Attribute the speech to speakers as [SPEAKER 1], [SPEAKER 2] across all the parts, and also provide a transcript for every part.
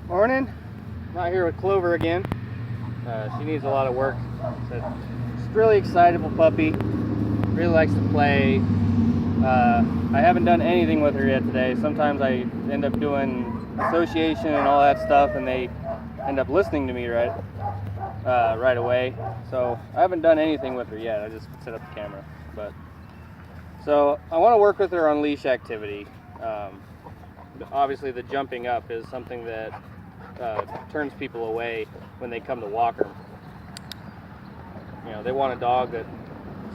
[SPEAKER 1] Morning. Not here with Clover again. She needs a lot of work. She's a really excitable puppy. Really likes to play. I haven't done anything with her yet today. Sometimes I end up doing association and all that stuff, and they end up listening to me right away. So I haven't done anything with her yet. I just set up the camera. So I want to work with her on leash activity. Obviously, the jumping up is something that turns people away when they come to walk her. You know, they want a dog that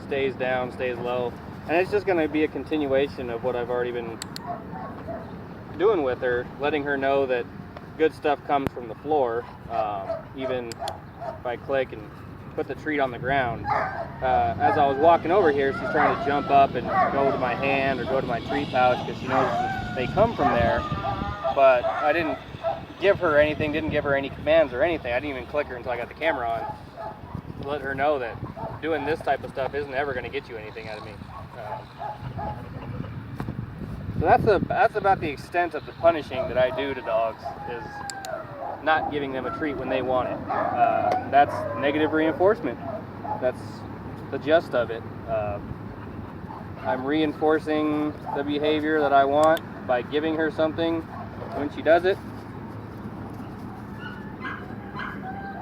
[SPEAKER 1] stays down, stays low, and it's just going to be a continuation of what I've already been doing with her, letting her know that good stuff comes from the floor. Even if I click and put the treat on the ground, as I was walking over here, she's trying to jump up and go to my hand or go to my treat pouch because she knows that they come from there. But I didn't give her anything, didn't give her any commands or anything. I didn't even click her until I got the camera on to let her know that doing this type of stuff isn't ever going to get you anything out of me. So that's about the extent of the punishing that I do to dogs, is not giving them a treat when they want it. That's negative reinforcement. That's the gist of it. I'm reinforcing the behavior that I want by giving her something when she does it,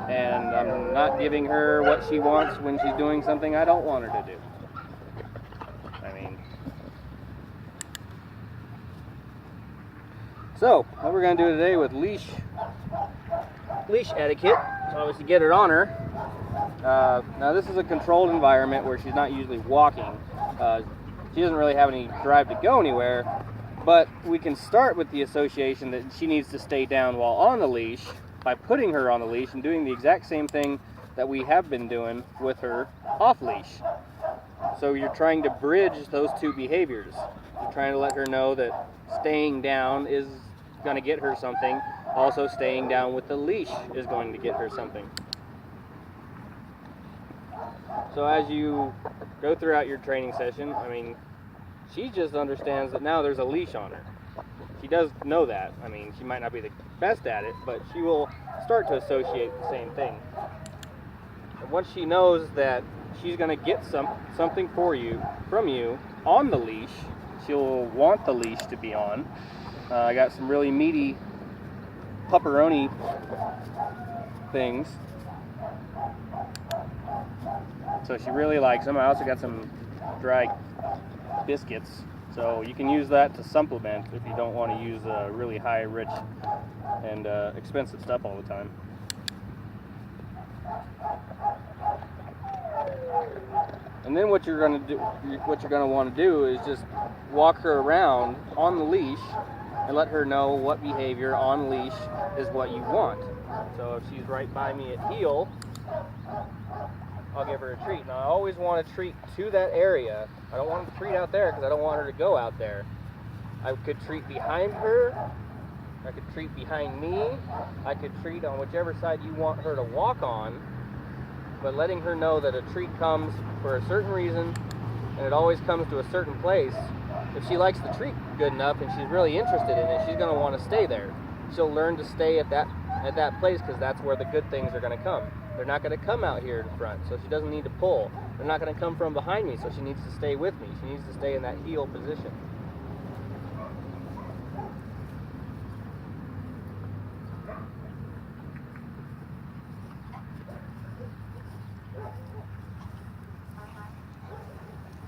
[SPEAKER 1] and I'm not giving her what she wants when she's doing something I don't want her to do. So what we're going to do today with leash etiquette is obviously get it on her. Now this is a controlled environment where she's not usually walking. She doesn't really have any drive to go anywhere, but we can start with the association that she needs to stay down while on the leash by putting her on the leash and doing the exact same thing that we have been doing with her off leash. So you're trying to bridge those two behaviors. You're trying to let her know that staying down is going to get her something. Also, staying down with the leash is going to get her something. So as you go throughout your training session, she just understands that now there's a leash on her. She does know that. She might not be the best at it, but she will start to associate the same thing. And once she knows that she's going to get something from you on the leash, she'll want the leash to be on. I got some really meaty pepperoni things, so she really likes them. I also got some dry biscuits, so you can use that to supplement if you don't want to use really high, rich, and expensive stuff all the time. And then what you're going to want to do is just walk her around on the leash and let her know what behavior on leash is what you want. So if she's right by me at heel, I'll give her a treat. Now I always want a treat to that area. I don't want a treat out there because I don't want her to go out there. I could treat behind her, I could treat behind me, I could treat on whichever side you want her to walk on, but letting her know that a treat comes for a certain reason and it always comes to a certain place. If she likes the treat good enough and she's really interested in it, she's going to want to stay there. She'll learn to stay at that place because that's where the good things are going to come. They're not going to come out here in front, so she doesn't need to pull. They're not going to come from behind me, so she needs to stay with me. She needs to stay in that heel position.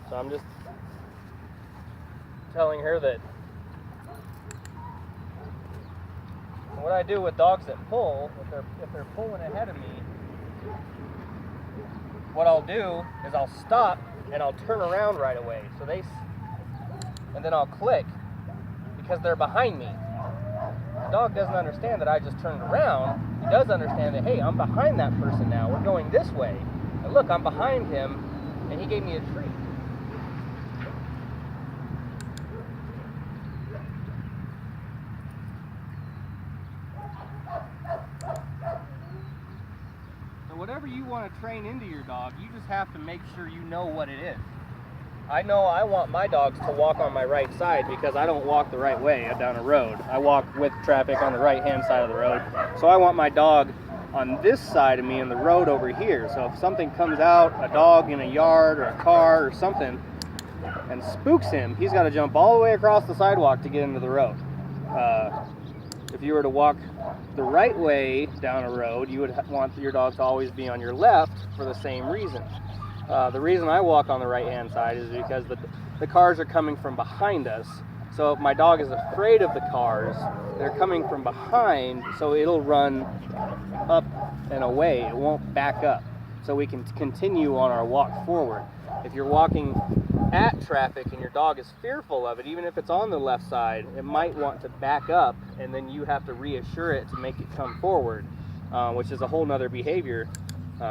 [SPEAKER 1] So I'm just telling her that what I do with dogs that pull, if they're pulling ahead of me, what I'll do is I'll stop and I'll turn around right away. And then I'll click because they're behind me. The dog doesn't understand that I just turned around. He does understand that, hey, I'm behind that person now. We're going this way. And look, I'm behind him and he gave me a treat. Whatever you want to train into your dog, you just have to make sure you know what it is. I know I want my dogs to walk on my right side because I don't walk the right way down a road. I walk with traffic on the right-hand side of the road. So I want my dog on this side of me in the road over here. So if something comes out, a dog in a yard or a car or something, and spooks him, he's got to jump all the way across the sidewalk to get into the road. If you were to walk the right way down a road, you would want your dog to always be on your left for the same reason. The reason I walk on the right-hand side is because the cars are coming from behind us. So if my dog is afraid of the cars, they're coming from behind, so it'll run up and away. It won't back up. So we can continue on our walk forward. If you're walking at traffic and your dog is fearful of it, even if it's on the left side, it might want to back up, and then you have to reassure it to make it come forward, which is a whole nother behavior.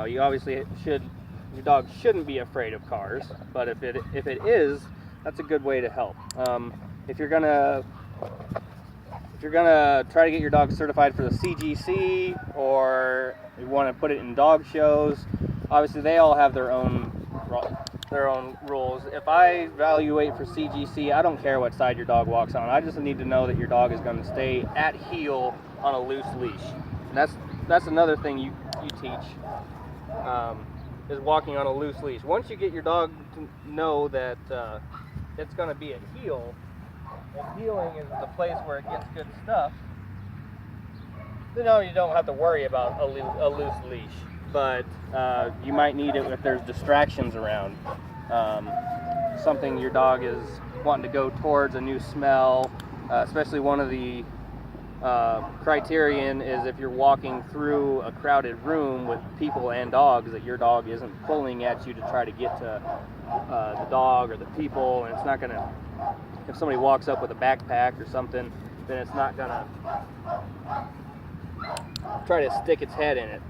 [SPEAKER 1] You obviously your dog shouldn't be afraid of cars, but if it is, that's a good way to help. If you're gonna try to get your dog certified for the CGC, or you want to put it in dog shows, obviously they all have their own rules. If I evaluate for CGC, I don't care what side your dog walks on. I just need to know that your dog is going to stay at heel on a loose leash. And that's another thing you teach, is walking on a loose leash. Once you get your dog to know that it's going to be at heel, and heeling is the place where it gets good stuff, then you don't have to worry about a loose leash. But you might need it if there's distractions around. Something your dog is wanting to go towards, a new smell, especially one of the criterion is if you're walking through a crowded room with people and dogs, that your dog isn't pulling at you to try to get to the dog or the people, and it's not gonna, if somebody walks up with a backpack or something, then it's not gonna try to stick its head in it.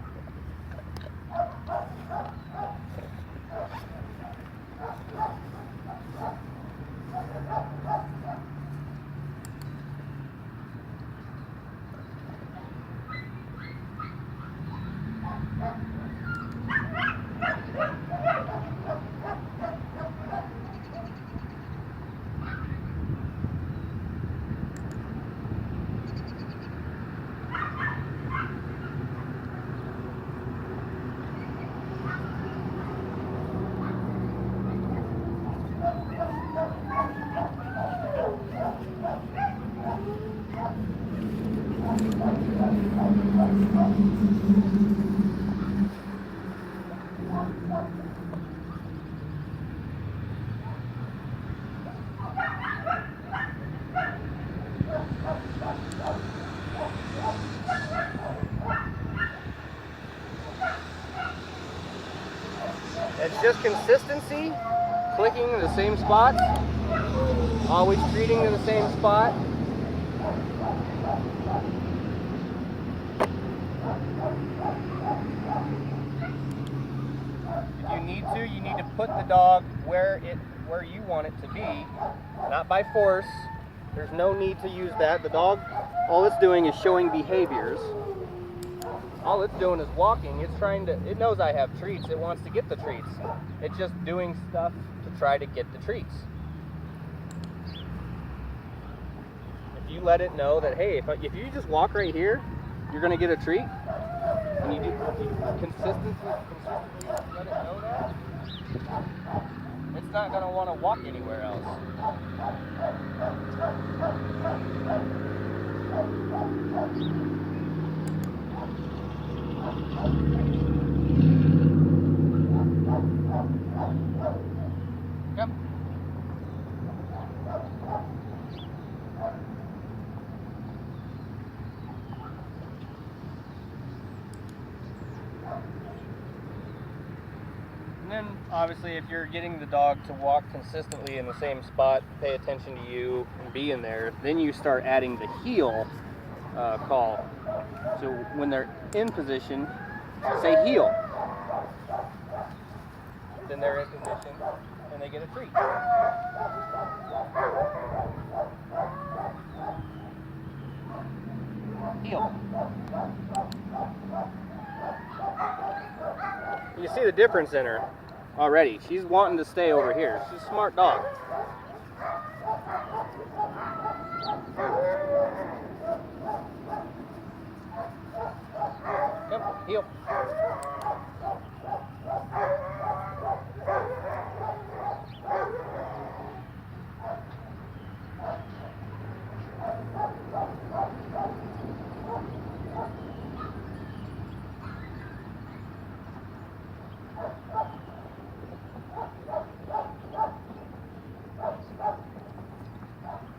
[SPEAKER 1] It's just consistency, clicking in the same spot, always treating in the same spot. If you need to put the dog where you want it to be, not by force. There's no need to use that. The dog, all it's doing is showing behaviors. All it's doing is walking. It knows I have treats. It wants to get the treats. It's just doing stuff to try to get the treats. If you let it know that, hey, if you just walk right here, you're going to get a treat, and you consistently let it know that, it's not going to want to walk anywhere else. Yep. And then obviously if you're getting the dog to walk consistently in the same spot, pay attention to you and be in there, then you start adding the heel call. So when they're in position, say heel. Then they're in position and they get a treat. Heel. You see the difference in her. already. She's wanting to stay over here. She's a smart dog. Come, heel.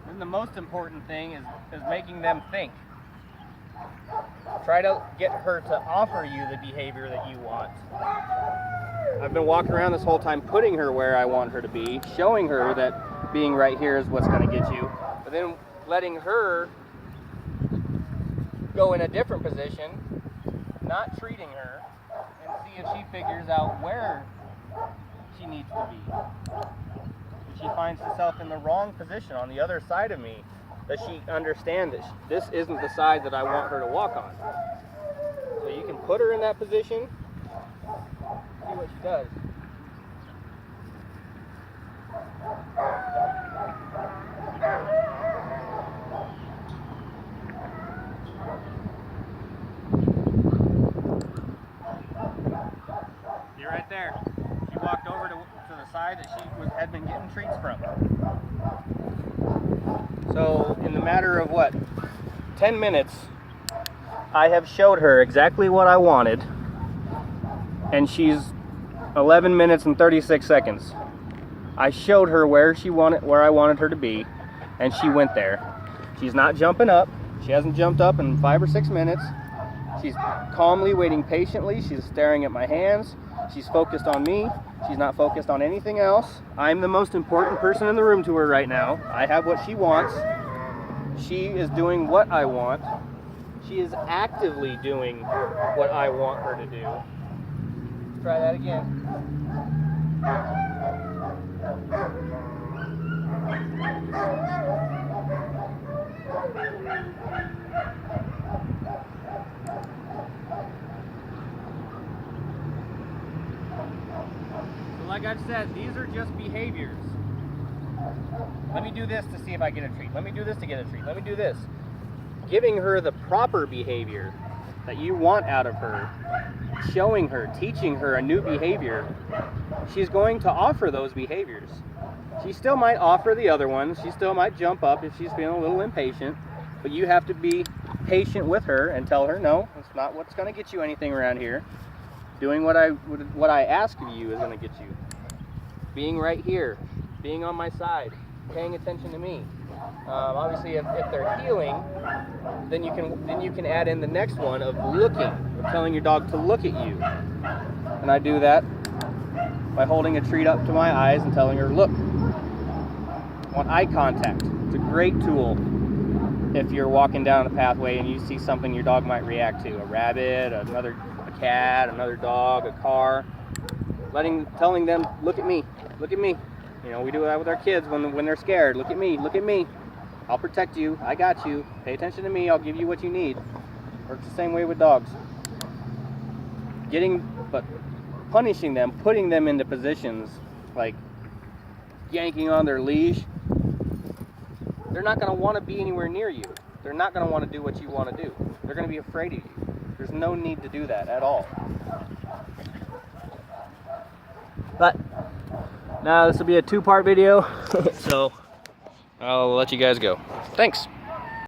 [SPEAKER 1] And the most important thing is making them think. Try to get her to offer you the behavior that you want. I've been walking around this whole time putting her where I want her to be, showing her that being right here is what's going to get you, but then letting her go in a different position, not treating her, and see if she figures out where she needs to be. If she finds herself in the wrong position on the other side of me, does she understand that this isn't the side that I want her to walk on? So you can put her in that position, see what she does. You're right there. She walked over to the side that she had been getting treats from. So in the matter of what, 10 minutes, I have showed her exactly what I wanted, and she's 11 minutes and 36 seconds. I showed her where I wanted her to be, and she went there. She's not jumping up. She hasn't jumped up in 5 or 6 minutes. She's calmly waiting patiently. She's staring at my hands. She's focused on me. She's not focused on anything else. I'm the most important person in the room to her right now. I have what she wants. She is doing what I want. She is actively doing what I want her to do. Let's try that again. So like I've said, these are just behaviors. Let me do this to see if I get a treat. Let me do this to get a treat. Let me do this. Giving her the proper behavior that you want out of her, showing her, teaching her a new behavior, she's going to offer those behaviors. She still might offer the other ones. She still might jump up if she's feeling a little impatient, but you have to be patient with her and tell her, no, it's not what's going to get you anything around here. Doing what I ask of you is going to get you. Being right here, being on my side, paying attention to me. Obviously, if they're healing, then you can add in the next one of looking, of telling your dog to look at you. And I do that by holding a treat up to my eyes and telling her, look. I want eye contact. It's a great tool if you're walking down a pathway and you see something your dog might react to, a rabbit, a cat, another dog, a car. Telling them, look at me, look at me. You know, we do that with our kids when they're scared. Look at me, look at me. I'll protect you. I got you. Pay attention to me. I'll give you what you need. Works the same way with dogs. But punishing them, putting them into positions like yanking on their leash, they're not going to want to be anywhere near you. They're not going to want to do what you want to do. They're going to be afraid of you. There's no need to do that at all. But now this will be a 2-part video, so I'll let you guys go. Thanks.